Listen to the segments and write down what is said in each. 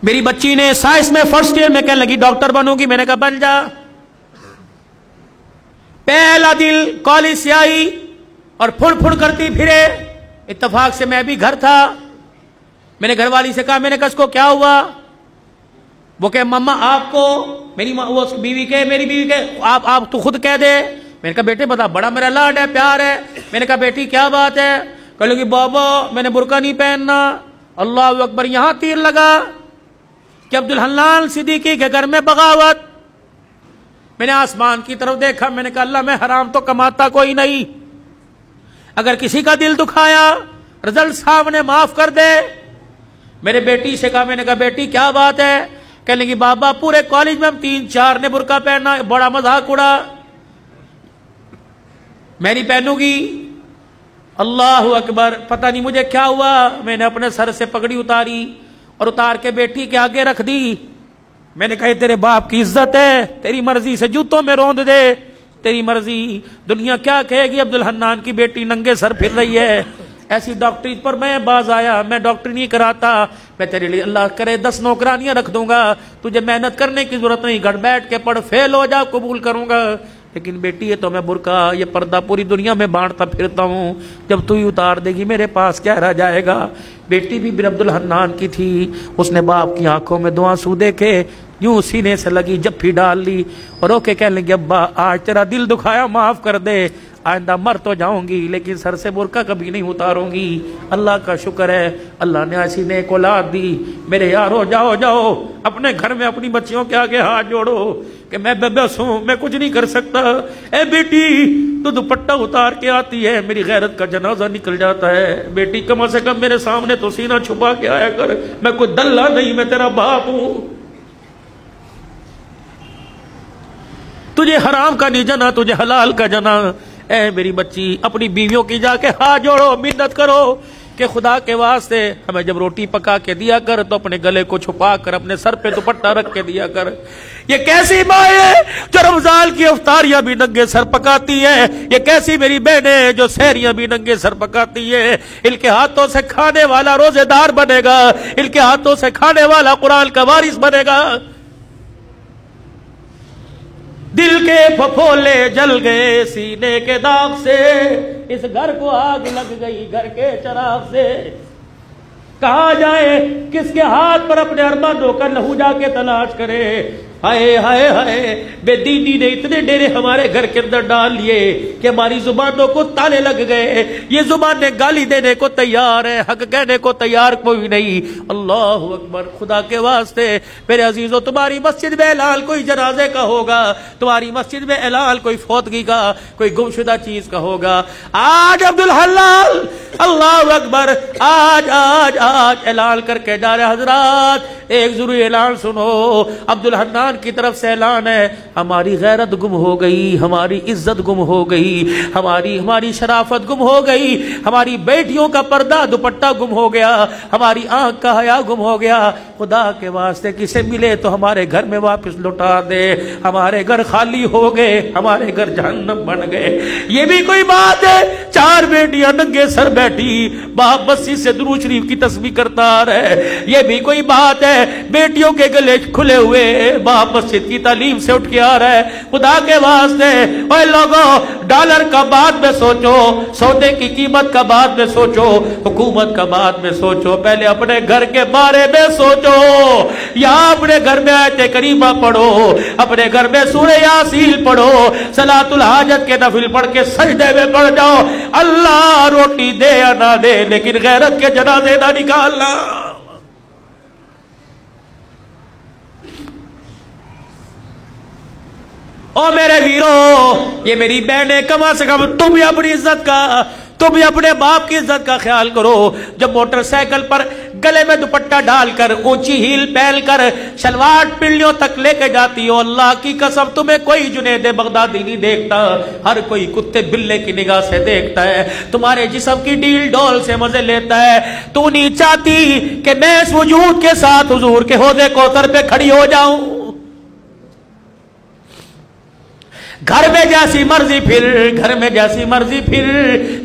میری بچی نے سائنس میں فرسٹ ایئر میں کہنے لگی ڈاکٹر بنوں گی، میں نے کہا بن جا۔ پہلا دن کالج سے آئی اور پھڑ پھڑ کرتی پھرے، اتفاق سے میں بھی گھر تھا، میں نے گھر والی سے کہا، میں نے کہا اس کو کیا ہوا؟ وہ کہ مما آپ کو، میری بیوی کے آپ تو خود کہہ دے۔ میں نے کہا بیٹے بتا، بڑا میرا لاڈ ہے، پیار ہے۔ میں نے کہا بیٹی کیا بات ہے؟ کہ لگی بابا میں نے برقع نہیں پہننا۔ اللہ اکبر، یہاں تیر لگا کہ عبدالحنان صدیقی کے گھر میں بغاوت۔ میں نے آسمان کی طرف دیکھا، میں نے کہا اللہ میں حرام تو کماتا کوئی نہیں، اگر کسی کا دل دکھایا رزلٹ صاحب نے معاف کر دے۔ میرے بیٹی سے کہا، میں نے کہا بیٹی کیا بات ہے؟ کہنے لگی بابا پورے کالج میں ہم 3-4 نے برقع پہنا، بڑا مذاق اڑا، میں نہیں پہنوں گی۔ اللہ اکبر، پتہ نہیں مجھے کیا ہوا، میں نے اپنے سر سے پگڑی اتاری اور اتار کے بیٹی کے آگے رکھ دی۔ میں نے کہا تیرے باپ کی عزت ہے، تیری مرضی سے جوتوں میں روند دے، تیری مرضی، دنیا کیا کہے گی عبدالحنان کی بیٹی ننگے سر پھر رہی ہے۔ ایسی ڈاکٹری پر میں باز آیا، میں ڈاکٹری نہیں کراتا، میں تیرے لیے اللہ کرے 10 نوکرانیاں رکھ دوں گا، تجھے محنت کرنے کی ضرورت نہیں، گھر بیٹھ کے پڑھ، فیل ہو جا قبول کروں گا۔ لیکن بیٹی یہ تو میں برقع یہ پردہ پوری دنیا میں بانٹتا پھرتا ہوں، جب تو ہی اتار دے گی میرے پاس کیا رہ جائے گا۔ بیٹی بھی بن عبدالحنان کی تھی، اس نے باپ کی آنکھوں میں 2 آنسو دیکھے، یوں سینے سے لگی جپھی ڈال لی اور اوکے کہنے لگی ابا آج تیرا دل دکھایا معاف کر دے، آئندہ مر تو جاؤں گی لیکن سر سے برقع کبھی نہیں اتاروں گی۔ اللہ کا شکر ہے اللہ نے ایسی نیک اولاد دی۔ میرے یارو جاؤ اپنے گھر میں اپنی بچیوں کے آگے ہاتھ جوڑو کہ میں بے بس ہوں، میں کچھ نہیں کر سکتا، اے بیٹی تو دوپٹہ اتار کے آتی ہے میری غیرت کا جنازہ نکل جاتا ہے، بیٹی کم سے کم میرے سامنے تو سینہ چھپا کے آیا کر، میں کوئی دلہ نہیں، میں تیرا باپ ہوں، تجھے حرام کا نہیں جنا، تجھے حلال کا جنا۔ اے میری بچی اپنی بیویوں کی جا کے ہاتھ جوڑو، منت کرو کہ خدا کے واسطے ہمیں جب روٹی پکا کے دیا کر تو اپنے گلے کو چھپا کر اپنے سر پہ دوپٹہ رکھ کے دیا کر۔ یہ کیسی ماں ہے جو رمضان کی افطاریاں بھی ننگے سر پکاتی ہے، یہ کیسی میری بہنیں جو سحریاں بھی ننگے سر پکاتی ہے۔ ان کے ہاتھوں سے کھانے والا روزے دار بنے گا، ان کے ہاتھوں سے کھانے والا قرآن کا وارث بنے گا۔ دل کے پھپھولے جل گئے سینے کے داغ سے، اس گھر کو آگ لگ گئی گھر کے چراغ سے، کہاں جائے کس کے ہاتھ پر اپنے ارمانوں کا لہو جا کے تلاش کرے۔ ہائے ہائے ہائے، بے دینی نے اتنے ڈیرے ہمارے گھر کے اندر ڈال لیے کہ ہماری زبانوں کو تالے لگ گئے، یہ زبانیں گالی دینے کو تیار ہے، حق کہنے کو تیار کوئی نہیں۔ اللہ اکبر، خدا کے واسطے میرے عزیزو تمہاری مسجد میں اعلان کوئی جنازے کا ہوگا، تمہاری مسجد میں اعلان کوئی فوتگی کا، کوئی گمشدہ چیز کا ہوگا، آج عبدالحلال اللہ اکبر آج آج آج اعلان کر کے جا رہے حضرات، ایک ضروری اعلان سنو، عبدالحنان کی طرف سے اعلان ہے، ہماری غیرت گم ہو گئی، ہماری عزت گم ہو گئی، ہماری شرافت گم ہو گئی، ہماری بیٹیوں کا پردہ دوپٹہ گم ہو گیا، ہماری آنکھ کا حیا گم ہو گیا۔ خدا کے واسطے کسے ملے تو ہمارے گھر میں واپس لوٹا دے، ہمارے گھر خالی ہو گئے، ہمارے گھر جہنم بن گئے۔ یہ بھی کوئی بات ہے، 4 بیٹیاں ننگے سر بیٹھی باپ مسجد سے درود شریف کی تسبیح کرتا رہے، یہ بھی کوئی بات ہے، بیٹیوں کے گلے کھلے ہوئے باپ مسجد کی تعلیم سے اٹھ کے آ رہا ہے۔ خدا کے واسطے اے لوگوں، ڈالر کا بعد میں سوچو، سودے کی قیمت کا بعد میں سوچو، حکومت کا بعد میں سوچو، پہلے اپنے گھر کے بارے میں سوچو۔ یا اپنے گھر میں آیت کریمہ پڑھو، اپنے گھر میں سورہ یاسین پڑھو، صلاۃ الحاجت کے نفل پڑھ کے سجدے میں پڑھ جاؤ، اللہ روٹی دے یا نہ دے لیکن غیرت کے جنازے نہ نکالنا۔ او میرے ویرو، یہ میری بہنیں کم سے کم تم بھی اپنی عزت کا، تم بھی اپنے باپ کی عزت کا خیال کرو۔ جب موٹر سائیکل پر گلے میں دوپٹہ ڈال کر، اونچی ہیل پہن کر، شلوار پنڈلیوں تک لے کے جاتی ہو، اللہ کی قسم تمہیں کوئی جنید بغدادی نہیں دیکھتا، ہر کوئی کتے بلے کی نگاہ سے دیکھتا ہے، تمہارے جسم کی ڈیل ڈول سے مزے لیتا ہے۔ تو نہیں چاہتی کہ میں اس وجود کے ساتھ حضور کے حوض کوثر پہ کھڑی ہو جاؤں؟ گھر میں جیسی مرضی پھر، گھر میں جیسی مرضی پھر،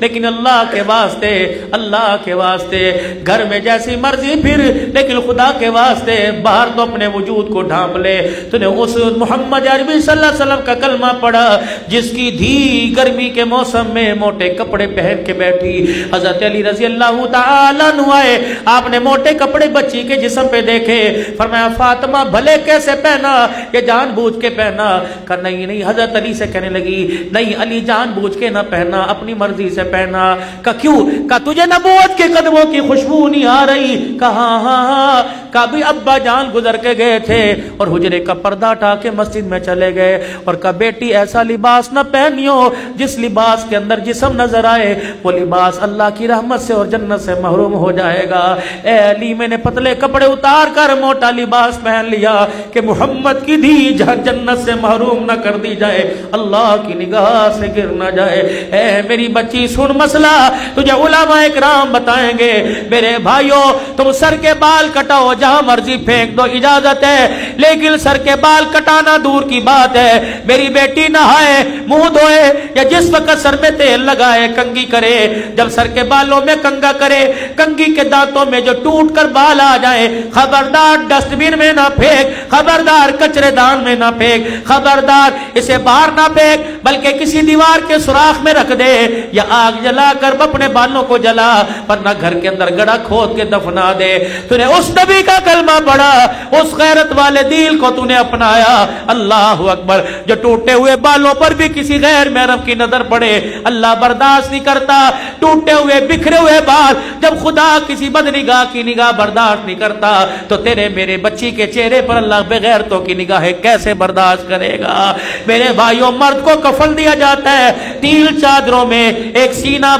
لیکن اللہ کے واسطے، اللہ کے واسطے گھر میں جیسی مرضی پھر، لیکن خدا کے واسطے باہر تو اپنے وجود کو ڈھانپ لے۔ تو نے اس محمد عربی صلی اللہ علیہ وسلم کا کلمہ پڑھا جس کی دھی گرمی کے موسم میں موٹے کپڑے پہن کے بیٹھی۔ حضرت علی رضی اللہ تعالیٰ عنہ آئے، آپ نے موٹے کپڑے بچی کے جسم پہ دیکھے، فرمایا فاطمہ بھلے کیسے پہنا، یہ جان بوجھ کے پہنا؟ کہ نہیں نہیں۔ حضرت علی سے کہنے لگی نہیں علی جان بوجھ کے نہ پہنا، اپنی مرضی سے پہنا۔ کہ کیوں؟ کہ تجھے نبوت کے قدموں کی خوشبو نہیں آ رہی؟ کہا ہاں ہاں۔ کہ بھی ابا جان گزر کے گئے تھے اور حجرے کا پردہ ہٹا کے مسجد میں چلے گئے، اور کہ بیٹی ایسا لباس نہ پہنیو جس لباس کے اندر جسم نظر آئے، وہ لباس اللہ کی رحمت سے اور جنت سے محروم ہو جائے گا۔ اے علی میں نے پتلے کپڑے اتار کر موٹا لباس پہن لیا کہ محمد کی دھی جنت سے محروم نہ کر دی جائے، اللہ کی نگاہ سے گر نہ جائے۔ اے میری بچی سن مسئلہ تجھے علماء اکرام بتائیں گے۔ میرے بھائیوں تم سر کے بال کٹاؤ، جہاں مرضی پھینک دو، اجازت ہے، لیکن سر کے بال کٹانا دور کی بات ہے۔ میری بیٹی نہائے، منہ دھوئے، یا جس وقت سر میں تیل لگائے کنگھی کرے، جب سر کے بالوں میں کنگا کرے، کنگھی کے دانتوں میں جو ٹوٹ کر بال آ جائے، خبردار ڈسٹ بن میں نہ پھینک، خبردار کچرے دان میں نہ پھینک، خبردار اسے باہر نہ پھینک، بلکہ کسی دیوار کے سوراخ میں رکھ دے، یا آگ جلا کر اپنے بالوں کو جلا، ورنہ گھر کے اندر گڑھا کھود کے دفنا دے۔ تو نے اس نبی کا کلمہ پڑھا، اس غیرت والے دین کو تو نے اپنایا۔ اللہ اکبر۔ جو ٹوٹے ہوئے بالوں پر بھی کسی غیر محرم کی نظر پڑے اللہ برداشت نہیں کرتا۔ ٹوٹے ہوئے بکھرے ہوئے بال جب خدا کسی بدنگاہ کی نگاہ برداشت نہیں کرتا تو تیرے میرے بچی کے چہرے پر اللہ بغیرتوں کی نگاہیں کیسے برداشت کرے گا؟ میرے بھائیوں مرد کو کفن دیا جاتا ہے 3 چادروں میں، ایک سینہ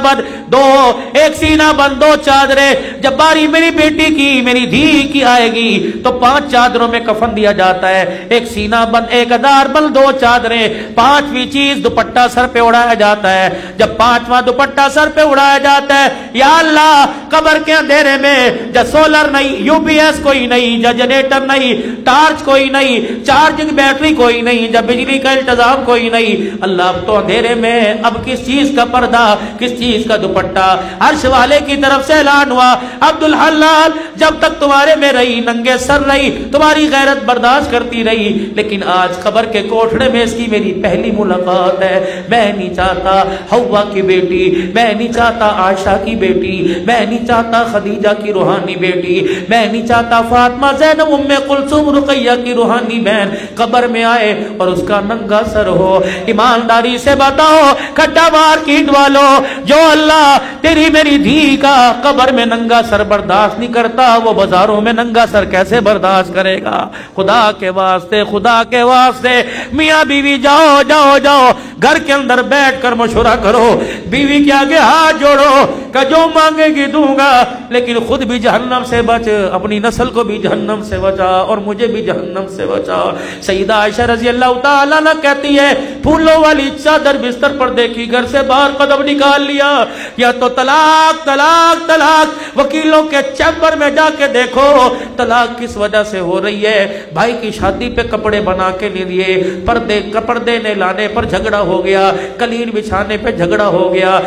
بند دو چادریں۔ جب باری میری بیٹی کی میری دھی کی آئے گی تو 5 چادروں میں کفن دیا جاتا ہے، ایک سینہ بند، ایک ادار بند، 2 چادریں، 5ویں چیز دوپٹہ سر پہ اڑایا جاتا ہے۔ جب 5واں دوپٹہ سر پہ اڑایا جاتا ہے، یا اللہ قبر کے اندھیرے میں جب سولر نہیں، یو پی ایس کوئی نہیں، جب جنریٹر نہیں، ٹارچ کوئی نہیں، چارجنگ بیٹری کوئی نہیں، جب بجلی کا انتظام کوئی نہیں، اللہ اب تو اندھیرے میں اب کس چیز کا پردہ، کس چیز کا دوپٹہ؟ عرش والے کی طرف سے اعلان ہوا عبدالحلال جب تک تمہارے میں رہی ننگے سر رہی، تمہاری غیرت برداشت کرتی رہی، لیکن آج قبر کے کوٹھڑے میں اس کی میری پہلی ملاقات ہے۔ میں نہیں چاہتا حوا کی بیٹی، میں نہیں چاہتا عائشہ کی بیٹی، میں نہیں چاہتا خدیجہ کی روحانی بیٹی، میں نہیں چاہتا فاطمہ زینب ام کلثوم رقیہ کی روحانی بہن قبر میں آئے اور اس کا ننگا سر ہو۔ ایمانداری سے بتاؤ کھٹا مار کیٹ والو، جو اللہ تیری میری دھی کا قبر میں ننگا سر برداشت نہیں کرتا، وہ بازاروں میں ننگا سر کیسے برداشت کرے گا؟ خدا کے واسطے، خدا کے واسطے میاں بیوی جاؤ جاؤ جاؤ گھر کے اندر بیٹھ کر مشورہ کرو، بیوی کے آگے ہاتھ جوڑو کہ جو مانگے گی دوں گا، لیکن خود بھی جہنم سے بچ، اپنی نسل کو بھی جہنم سے بچا اور مجھے بھی جہنم سے بچا۔ سیدہ عائشہ رضی اللہ تعالیٰ عنہ کہتی ہے پھولوں والی چادر بستر پر دیکھی، گھر سے باہر قدم نکال لیا، یا تو طلاق طلاق طلاق، وکیلوں کے چیمبر میں جا کے دیکھو طلاق کس وجہ سے ہو رہی ہے۔ بھائی کی شادی پہ کپڑے بنا کے نہیں لیے، پردے نہیں لانے پر جھگڑا ہو گیا، قلین بچھانے پہ جھگڑا ہو گیا۔